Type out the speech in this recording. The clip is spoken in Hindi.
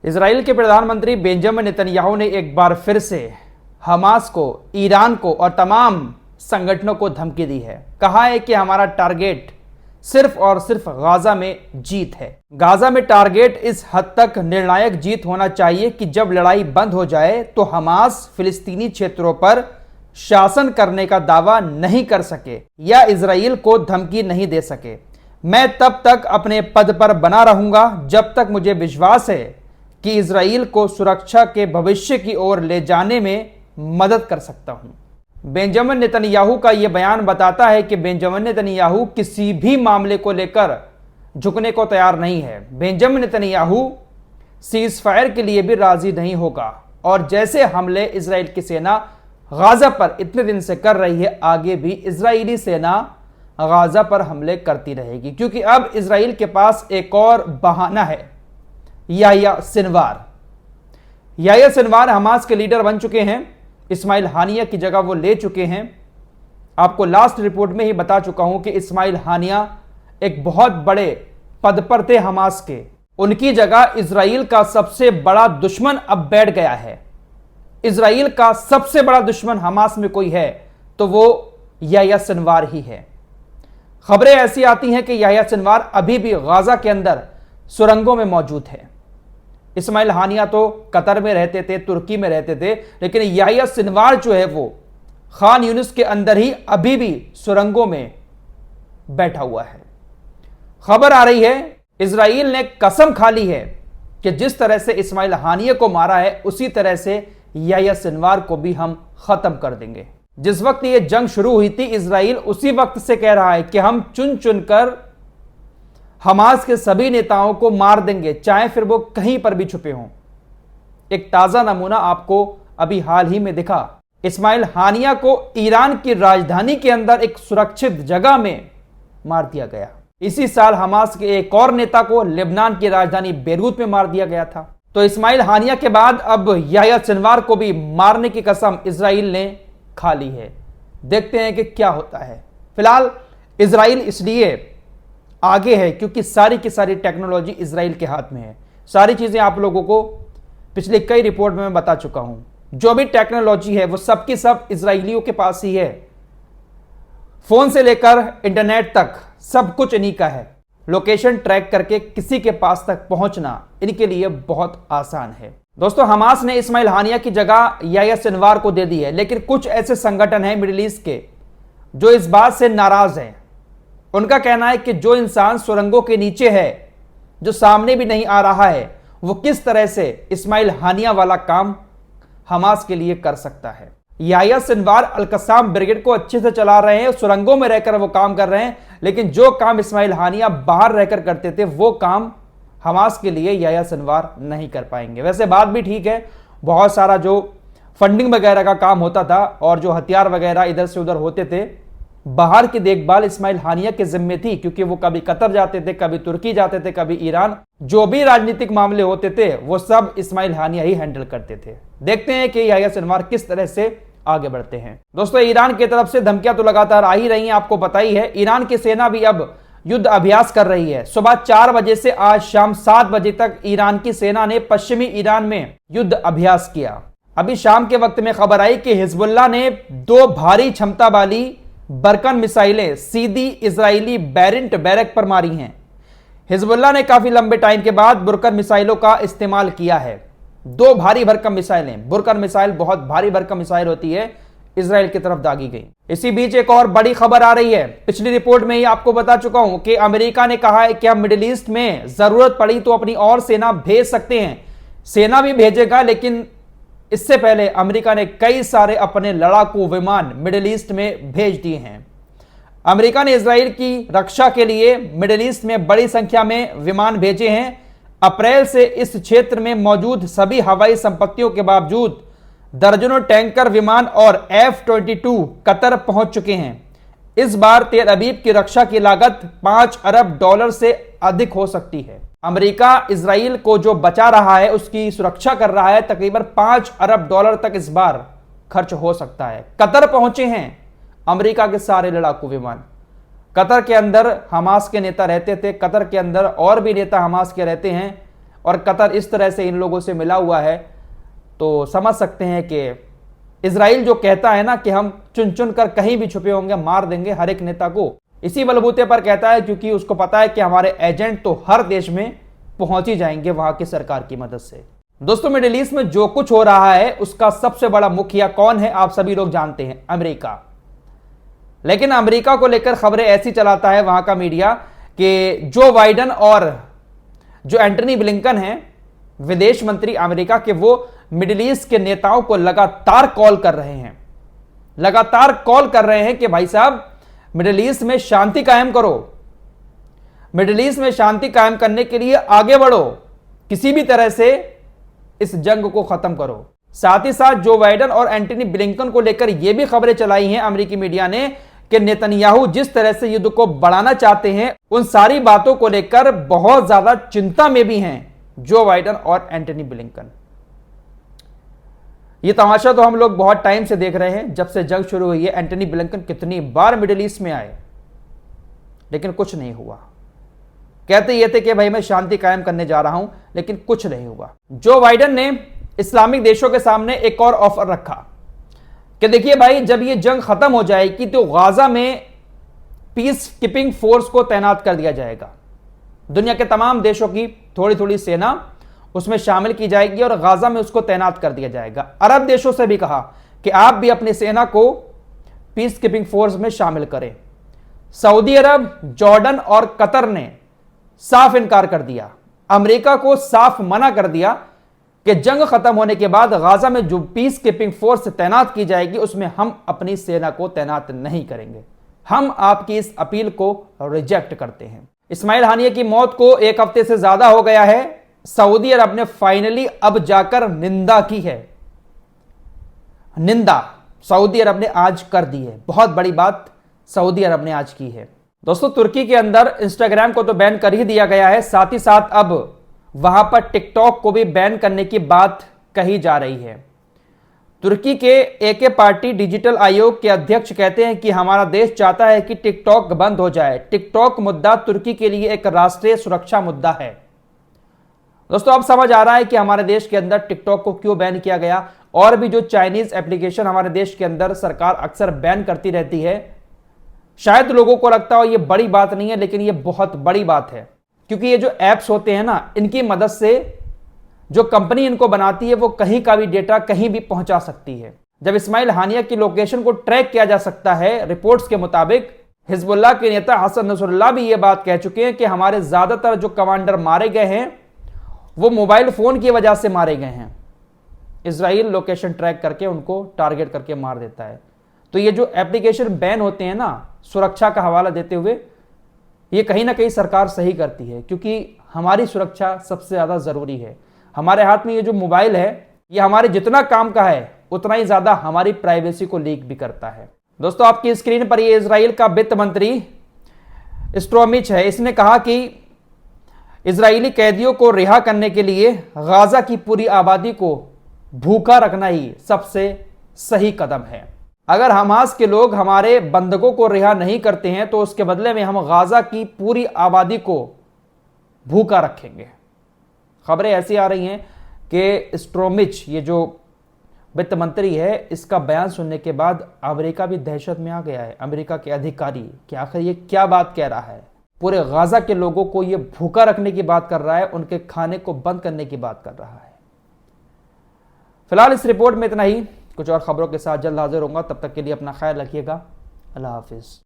इजराइल के प्रधानमंत्री बेंजामिन नेतन्याहू ने एक बार फिर से हमास को, ईरान को और तमाम संगठनों को धमकी दी है। कहा है कि हमारा टारगेट सिर्फ और सिर्फ गाजा में जीत है। गाजा में टारगेट इस हद तक निर्णायक जीत होना चाहिए कि जब लड़ाई बंद हो जाए तो हमास फिलिस्तीनी क्षेत्रों पर शासन करने का दावा नहीं कर सके या इजराइल को धमकी नहीं दे सके। मैं तब तक अपने पद पर बना रहूंगा जब तक मुझे विश्वास है कि इजराइल को सुरक्षा के भविष्य की ओर ले जाने में मदद कर सकता हूं। बेंजामिन नेतन्याहू का यह बयान बताता है कि बेंजामिन नेतन्याहू किसी भी मामले को लेकर झुकने को तैयार नहीं है। बेंजामिन नेतन्याहू सीज फायर के लिए भी राजी नहीं होगा और जैसे हमले इजराइल की सेना गाजा पर इतने दिन से कर रही है, आगे भी इजरायली सेना गाजा पर हमले करती रहेगी, क्योंकि अब इजराइल के पास एक और बहाना है। याह्या सिनवार हमास के लीडर बन चुके हैं। इस्माइल हानिया की जगह वो ले चुके हैं। आपको लास्ट रिपोर्ट में ही बता चुका हूं कि इस्माइल हानिया एक बहुत बड़े पद पर थे हमास के। उनकी जगह इजराइल का सबसे बड़ा दुश्मन अब बैठ गया है। इजराइल का सबसे बड़ा दुश्मन हमास में कोई है तो वो याह्या सिनवार ही है। खबरें ऐसी आती हैं कि याह्या सिनवार अभी भी गाजा के अंदर सुरंगों में मौजूद है। इस्माइल हानिया तो कतर में रहते थे, तुर्की में रहते थे, लेकिन याह्या सिनवार जो है वो खान यूनिस के अंदर ही अभी भी सुरंगों में बैठा हुआ है। खबर आ रही है इजराइल ने कसम खा ली है कि जिस तरह से इस्माइल हानिया को मारा है उसी तरह से याह्या सिनवार को भी हम खत्म कर देंगे। जिस वक्त ये जंग शुरू हुई थी, इजराइल उसी वक्त से कह रहा है कि हम चुन चुनकर हमास के सभी नेताओं को मार देंगे, चाहे फिर वो कहीं पर भी छुपे हों। एक ताजा नमूना आपको अभी हाल ही में दिखा। इस्माइल हानिया को ईरान की राजधानी के अंदर एक सुरक्षित जगह में मार दिया गया। इसी साल हमास के एक और नेता को लेबनान की राजधानी बेरूत में मार दिया गया था। तो इस्माइल हानिया के बाद अब याह्या सिनवार को भी मारने की कसम इजराइल ने खा ली है। देखते हैं कि क्या होता है। फिलहाल इजराइल इसलिए आगे है क्योंकि सारी की सारी टेक्नोलॉजी इजराइल के हाथ में है। सारी चीजें आप लोगों को पिछले कई रिपोर्ट में मैं बता चुका हूं। जो भी टेक्नोलॉजी है वो सब की सब इजराइलियों के पास ही है। फोन से लेकर इंटरनेट तक सब कुछ इन्हीं का है। लोकेशन ट्रैक करके किसी के पास तक पहुंचना इनके लिए बहुत आसान है। दोस्तों, हमास ने इस्माइल हानिया की जगह याह्या सिनवार को दे दी है, लेकिन कुछ ऐसे संगठन हैं मिडिल ईस्ट के जो इस बात से नाराज हैं। उनका कहना है कि जो इंसान सुरंगों के नीचे है, जो सामने भी नहीं आ रहा है, वो किस तरह से इस्माइल हानिया वाला काम हमास के लिए कर सकता है। याह्या सिनवार अल-कस्साम ब्रिगेड को अच्छे से चला रहे हैं, सुरंगों में रहकर वो काम कर रहे हैं, लेकिन जो काम इस्माइल हानिया बाहर रहकर करते थे वो काम हमास के लिए याह्या सिनवार नहीं कर पाएंगे। वैसे बात भी ठीक है, बहुत सारा जो फंडिंग वगैरह का काम होता था और जो हथियार वगैरह इधर से उधर होते थे, बाहर की देखभाल इस्माइल हानिया के जिम्मे थी, क्योंकि वो कभी कतर जाते थे, कभी तुर्की जाते थे, कभी ईरान। जो भी राजनीतिक मामले होते थे वो सब इस्माइल हानिया ही हैंडल करते थे। देखते हैं कि याह्या सिनवार किस तरह से आगे बढ़ते हैं। दोस्तों, ईरान की तरफ से धमकियां तो लगातार आ ही रही हैं, आपको पता ही है। ईरान की सेना भी अब युद्ध अभ्यास कर रही है। सुबह 4 बजे से आज शाम 7 बजे तक ईरान की सेना ने पश्चिमी ईरान में युद्ध अभ्यास किया। अभी शाम के वक्त में खबर आई कि हिजबुल्लाह ने 2 भारी क्षमता वाली बरकन मिसाइलें सीधी इजरायली बैरेंट बैरक पर मारी हैं। हिजबुल्लाह ने काफी लंबे टाइम के बाद बुरकन मिसाइलों का इस्तेमाल किया है। 2 भारी भरकम मिसाइलें, बुरकन मिसाइल बहुत भारी भरकम मिसाइल होती है, इजराइल की तरफ दागी गई। इसी बीच एक और बड़ी खबर आ रही है। पिछली रिपोर्ट में ही आपको बता चुका हूं कि अमेरिका ने कहा है कि हम मिडिल ईस्ट में जरूरत पड़ी तो अपनी और सेना भेज सकते हैं। सेना भी भेजेगा, लेकिन इससे पहले अमेरिका ने कई सारे अपने लड़ाकू विमान मिडिल ईस्ट में भेज दिए हैं। अमेरिका ने इजराइल की रक्षा के लिए मिडिल ईस्ट में बड़ी संख्या में विमान भेजे हैं। अप्रैल से इस क्षेत्र में मौजूद सभी हवाई संपत्तियों के बावजूद दर्जनों टैंकर, विमान और F-22 कतर पहुंच चुके हैं। इस बार तेल अवीव की रक्षा की लागत $5 अरब से अधिक हो सकती है। अमेरिका इजराइल को जो बचा रहा है, उसकी सुरक्षा कर रहा है, तकरीबन $5 अरब तक इस बार खर्च हो सकता है। कतर पहुंचे हैं अमेरिका के सारे लड़ाकू विमान। कतर के अंदर हमास के नेता रहते थे, कतर के अंदर और भी नेता हमास के रहते हैं और कतर इस तरह से इन लोगों से मिला हुआ है, तो समझ सकते हैं कि इजराइल जो कहता है ना कि हम चुन चुन कर कहीं भी छुपे होंगे, मार देंगे हर एक नेता को, इसी बलबूते पर कहता है, क्योंकि उसको पता है कि हमारे एजेंट तो हर देश में पहुंच ही जाएंगे वहां की सरकार की मदद से। दोस्तों, मिडिल ईस्ट में जो कुछ हो रहा है उसका सबसे बड़ा मुखिया कौन है? आप सभी लोग जानते हैं, अमेरिका। लेकिन अमेरिका को लेकर खबरें ऐसी चलाता है वहां का मीडिया कि जो बाइडेन और जो एंटनी ब्लिंकन हैं, विदेश मंत्री अमेरिका के, वो मिडिल ईस्ट के नेताओं को लगातार कॉल कर रहे हैं, लगातार कॉल कर रहे हैं कि भाई साहब मिडिल ईस्ट में शांति कायम करो, मिडिल ईस्ट में शांति कायम करने के लिए आगे बढ़ो, किसी भी तरह से इस जंग को खत्म करो। साथ ही साथ जो बाइडेन और एंटनी ब्लिंकन को लेकर यह भी खबरें चलाई हैं अमेरिकी मीडिया ने कि नेतन्याहू जिस तरह से युद्ध को बढ़ाना चाहते हैं, उन सारी बातों को लेकर बहुत ज्यादा चिंता में भी हैं जो बाइडेन और एंटनी ब्लिंकन। ये तमाशा तो हम लोग बहुत टाइम से देख रहे हैं, जब से जंग शुरू हुई है। एंटनी ब्लिंकन कितनी बार मिडिल ईस्ट में आए, लेकिन कुछ नहीं हुआ। कहते ये थे कि भाई मैं शांति कायम करने जा रहा हूं, लेकिन कुछ नहीं हुआ। जो बाइडेन ने इस्लामिक देशों के सामने एक और ऑफर रखा कि देखिए भाई, जब ये जंग खत्म हो जाएगी तो गाजा में पीस कीपिंग फोर्स को तैनात कर दिया जाएगा। दुनिया के तमाम देशों की थोड़ी थोड़ी सेना उसमें शामिल की जाएगी और गाजा में उसको तैनात कर दिया जाएगा। अरब देशों से भी कहा कि आप भी अपनी सेना को पीस कीपिंग फोर्स में शामिल करें। सऊदी अरब, जॉर्डन और कतर ने साफ इनकार कर दिया, अमेरिका को साफ मना कर दिया कि जंग खत्म होने के बाद गाजा में जो पीस कीपिंग फोर्स तैनात की जाएगी उसमें हम अपनी सेना को तैनात नहीं करेंगे। हम आपकी इस अपील को रिजेक्ट करते हैं। इस्माइल हानिया की मौत को एक हफ्ते से ज्यादा हो गया है। सऊदी अरब ने फाइनली अब जाकर निंदा की है। निंदा सऊदी अरब ने आज कर दी है। बहुत बड़ी बात सऊदी अरब ने आज की है। दोस्तों, तुर्की के अंदर इंस्टाग्राम को तो बैन कर ही दिया गया है, साथ ही साथ अब वहां पर टिकटॉक को भी बैन करने की बात कही जा रही है। तुर्की के एके पार्टी डिजिटल आयोग के अध्यक्ष कहते हैं कि हमारा देश चाहता है कि टिकटॉक बंद हो जाए। टिकटॉक मुद्दा तुर्की के लिए एक राष्ट्रीय सुरक्षा मुद्दा है। दोस्तों, अब समझ आ रहा है कि हमारे देश के अंदर टिकटॉक को क्यों बैन किया गया। और भी जो चाइनीज एप्लीकेशन हमारे देश के अंदर सरकार अक्सर बैन करती रहती है, शायद लोगों को लगता हो ये बड़ी बात नहीं है, लेकिन ये बहुत बड़ी बात है, क्योंकि ये जो ऐप्स होते हैं ना, इनकी मदद से जो कंपनी इनको बनाती है वो कहीं का भी डेटा कहीं भी पहुंचा सकती है। जब इस्माइल हानिया की लोकेशन को ट्रैक किया जा सकता है, रिपोर्ट्स के मुताबिक हिजबुल्लाह के नेता हसन नसरुल्लाह भी ये बात कह चुके हैं कि हमारे ज्यादातर जो कमांडर मारे गए हैं वो मोबाइल फोन की वजह से मारे गए हैं। इजराइल लोकेशन ट्रैक करके उनको टारगेट करके मार देता है। तो ये जो एप्लीकेशन बैन होते हैं ना, सुरक्षा का हवाला देते हुए, ये कहीं ना कहीं सरकार सही करती है, क्योंकि हमारी सुरक्षा सबसे ज्यादा जरूरी है। हमारे हाथ में ये जो मोबाइल है, ये हमारे जितना काम का है उतना ही ज्यादा हमारी प्राइवेसी को लीक भी करता है। दोस्तों, आपकी स्क्रीन पर ये इजराइल का वित्त मंत्री स्ट्रोमिच है। इसने कहा कि इजरायली कैदियों को रिहा करने के लिए गाजा की पूरी आबादी को भूखा रखना ही सबसे सही कदम है। अगर हमास के लोग हमारे बंधकों को रिहा नहीं करते हैं तो उसके बदले में हम गाजा की पूरी आबादी को भूखा रखेंगे। खबरें ऐसी आ रही हैं कि स्ट्रोमिच, ये जो वित्त मंत्री है, इसका बयान सुनने के बाद अमेरिका भी दहशत में आ गया है। अमेरिका के अधिकारी कि आखिर ये क्या बात कह रहा है। पूरे गाजा के लोगों को ये भूखा रखने की बात कर रहा है, उनके खाने को बंद करने की बात कर रहा है। फिलहाल इस रिपोर्ट में इतना ही। कुछ और खबरों के साथ जल्द हाजिर होऊंगा। तब तक के लिए अपना ख्याल रखिएगा। अल्लाह हाफिज।